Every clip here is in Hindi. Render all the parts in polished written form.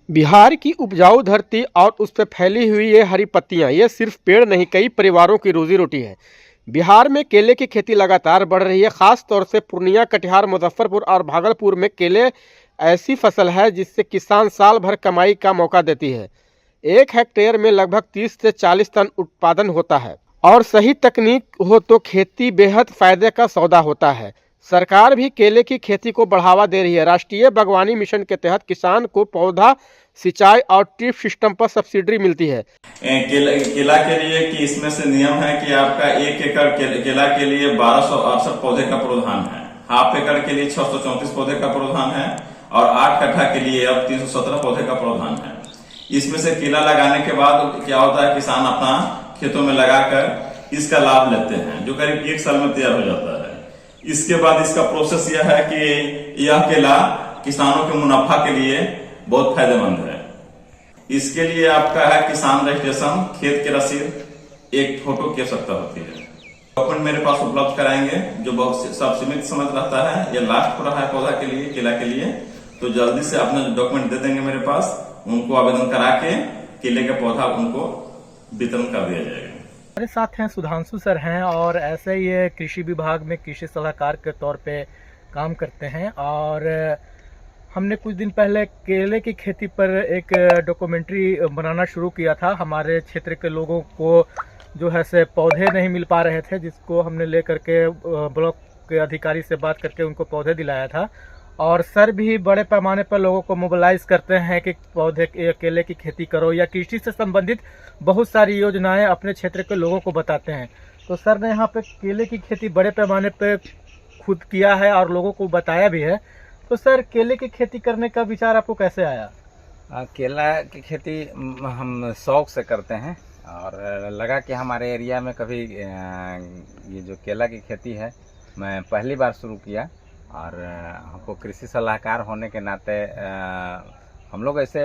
बिहार की उपजाऊ धरती और उस पर फैली हुई ये हरी पत्तियां, ये सिर्फ पेड़ नहीं, कई परिवारों की रोजी रोटी है। बिहार में केले की खेती लगातार बढ़ रही है। खास तौर से पूर्णिया, कटिहार, मुजफ्फरपुर और भागलपुर में केले ऐसी फसल है जिससे किसान साल भर कमाई का मौका देती है। 1 हेक्टेयर में लगभग 30 से 40 टन उत्पादन होता है और सही तकनीक हो तो खेती बेहद फायदे का सौदा होता है। सरकार भी केले की खेती को बढ़ावा दे रही है। राष्ट्रीय बागवानी मिशन के तहत किसान को पौधा सिंचाई और ड्रिप सिस्टम पर सब्सिडी मिलती है। केला के लिए कि इसमें से नियम है कि आपका 1 एकड़ केला के लिए 1268 पौधे का प्रावधान है, हाफ एकड़ के लिए 634 पौधे का प्रावधान है और 8 कट्ठा के लिए अब 317 पौधे का प्रावधान है। इसमें से केला लगाने के बाद क्या होता है, किसान अपना खेतों में लगाकर इसका लाभ लेते हैं, जो करीब 1 साल में तैयार हो जाता है। इसके बाद इसका प्रोसेस यह है कि यह केला किसानों के मुनाफा के लिए बहुत फायदेमंद है। इसके लिए आपका है किसान रजिस्ट्रेशन, खेत की रसीद, एक फोटो की आवश्यकता होती है। डॉक्यूमेंट मेरे पास उपलब्ध कराएंगे जो बहुत सब सीमित समय रहता है। यह लास्ट हो रहा है पौधा के लिए, केला के लिए, तो जल्दी से अपने डॉक्यूमेंट दे देंगे मेरे पास, उनको आवेदन करा के केले का पौधा उनको वितरण कर दिया जाएगा। हमारे साथ हैं सुधांशु सर हैं और ऐसे ही ये कृषि विभाग में कृषि सलाहकार के तौर पे काम करते हैं। और हमने कुछ दिन पहले केले की खेती पर एक डॉक्यूमेंट्री बनाना शुरू किया था। हमारे क्षेत्र के लोगों को जो है से पौधे नहीं मिल पा रहे थे, जिसको हमने लेकर के ब्लॉक के अधिकारी से बात करके उनको पौधे दिलाया था। और सर भी बड़े पैमाने पर लोगों को मोबिलाइज करते हैं कि पौधे केले की खेती करो, या कृषि से संबंधित बहुत सारी योजनाएं अपने क्षेत्र के लोगों को बताते हैं। तो सर ने यहाँ पे केले की खेती बड़े पैमाने पे खुद किया है और लोगों को बताया भी है। तो सर, केले की खेती करने का विचार आपको कैसे आया? केला की खेती हम शौक से करते हैं और लगा कि हमारे एरिया में कभी ये जो केला की खेती है मैं पहली बार शुरू किया। और हमको कृषि सलाहकार होने के नाते हम लोग ऐसे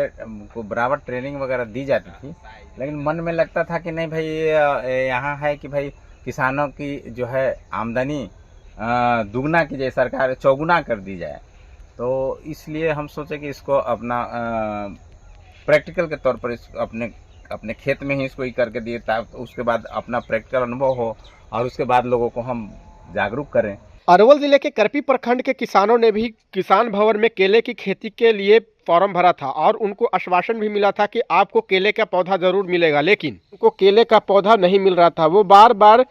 को बराबर ट्रेनिंग वगैरह दी जाती थी, लेकिन मन में लगता था कि नहीं भाई, यहाँ है कि भाई किसानों की जो है आमदनी दुगना की जाए, सरकार चौगुना कर दी जाए। तो इसलिए हम सोचे कि इसको अपना प्रैक्टिकल के तौर पर अपने खेत में ही इसको ही करके दिए, ताकि उसके बाद अपना प्रैक्टिकल अनुभव हो और उसके बाद लोगों को हम जागरूक करें। अरवल जिले के करपी प्रखंड के किसानों ने भी किसान भवन में केले की खेती के लिए फॉर्म भरा था और उनको आश्वासन भी मिला था कि आपको केले का पौधा जरूर मिलेगा, लेकिन उनको केले का पौधा नहीं मिल रहा था। वो बार बार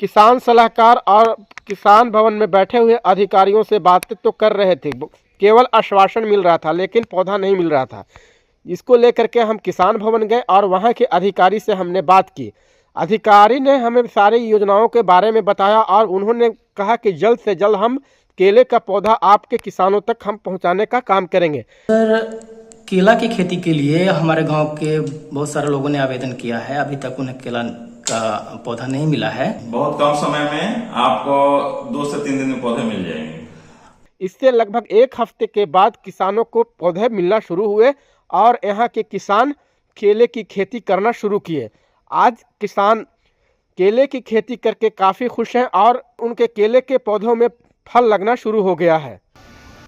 किसान सलाहकार और किसान भवन में बैठे हुए अधिकारियों से बातें तो कर रहे थे, केवल आश्वासन मिल रहा था लेकिन पौधा नहीं मिल रहा था। इसको लेकर के हम किसान भवन गए और वहाँ के अधिकारी से हमने बात की। अधिकारी ने हमें सारी योजनाओं के बारे में बताया और उन्होंने कहा कि जल्द से जल्द हम केले का पौधा आपके किसानों तक हम पहुंचाने का काम करेंगे। सर, केला की खेती के लिए हमारे गांव के बहुत सारे लोगों ने आवेदन किया है, अभी तक उन्हें केला का पौधा नहीं मिला है। बहुत कम समय में आपको 2 से 3 दिन में पौधे मिल जाएंगे। इससे लगभग 1 हफ्ते के बाद किसानों को पौधे मिलना शुरू हुए और यहाँ के किसान केले की खेती करना शुरू किए। आज किसान केले की खेती करके काफ़ी खुश हैं और उनके केले के पौधों में फल लगना शुरू हो गया है।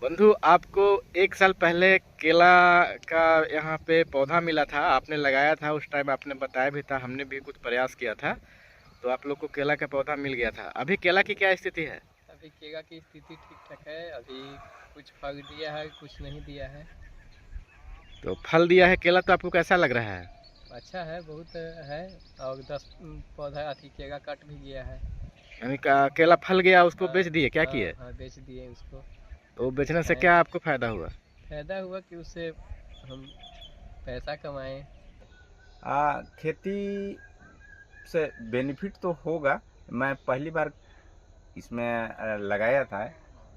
बंधु, आपको 1 साल पहले केला का यहाँ पे पौधा मिला था, आपने लगाया था, उस टाइम आपने बताया भी था, हमने भी कुछ प्रयास किया था, तो आप लोग को केला का पौधा मिल गया था। अभी केला की क्या स्थिति है? अभी केला की स्थिति ठीक ठाक है। अभी कुछ फल दिया है, कुछ नहीं दिया है। तो फल दिया है केला, तो आपको कैसा लग रहा है? अच्छा है, बहुत है। और 10 पौधा अथी केला कट भी गया है, यानी केला फल गया, उसको बेच दिए, क्या किए? हाँ, बेच दिए उसको। तो बेचने से क्या आपको फायदा हुआ? फायदा हुआ कि उससे हम पैसा कमाएं। खेती से बेनिफिट तो होगा। मैं पहली बार इसमें लगाया था,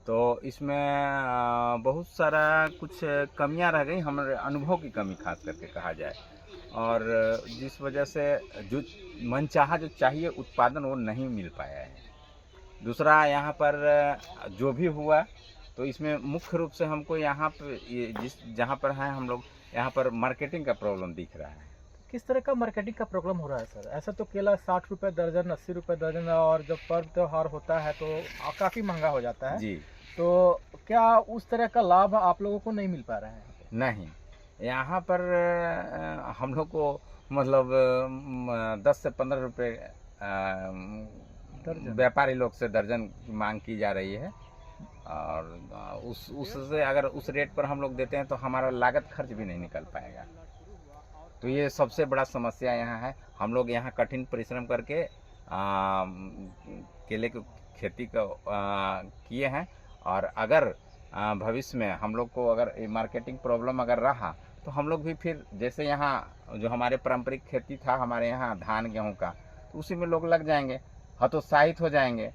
तो इसमें बहुत सारा कुछ कमियां रह गई, हमारे अनुभव की कमी खास करके कहा जाए, और जिस वजह से जो मनचाहा जो चाहिए उत्पादन वो नहीं मिल पाया है। दूसरा, यहाँ पर जो भी हुआ तो इसमें मुख्य रूप से हमको यहाँ पर जहाँ पर हैं हम लोग, यहाँ पर मार्केटिंग का प्रॉब्लम दिख रहा है। किस तरह का मार्केटिंग का प्रॉब्लम हो रहा है सर? ऐसा तो केला 60 रुपये दर्जन, 80 रुपये दर्जन, और जब पर्व त्योहार होता है तो काफ़ी महंगा हो जाता है जी। तो क्या उस तरह का लाभ आप लोगों को नहीं मिल पा रहा है? नहीं, यहाँ पर हम लोग को मतलब 10 से 15 रुपये व्यापारी लोग से दर्जन की मांग की जा रही है। और उससे अगर उस रेट पर हम लोग देते हैं तो हमारा लागत खर्च भी नहीं निकल पाएगा। तो ये सबसे बड़ा समस्या यहाँ है। हम लोग यहाँ कठिन परिश्रम करके केले की खेती को किए हैं, और अगर भविष्य में हम लोग को अगर मार्केटिंग प्रॉब्लम अगर रहा तो हम लोग भी फिर जैसे यहाँ जो हमारे पारंपरिक खेती था हमारे यहाँ धान गेहूँ का, तो उसी में लोग लग जाएंगे, हतोत्साहित हो जाएंगे।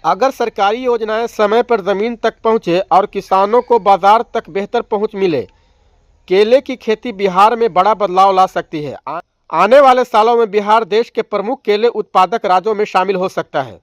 अगर सरकारी योजनाएं समय पर जमीन तक पहुंचे और किसानों को बाजार तक बेहतर पहुंच मिले, केले की खेती बिहार में बड़ा बदलाव ला सकती है। आने वाले सालों में बिहार देश के प्रमुख केले उत्पादक राज्यों में शामिल हो सकता है।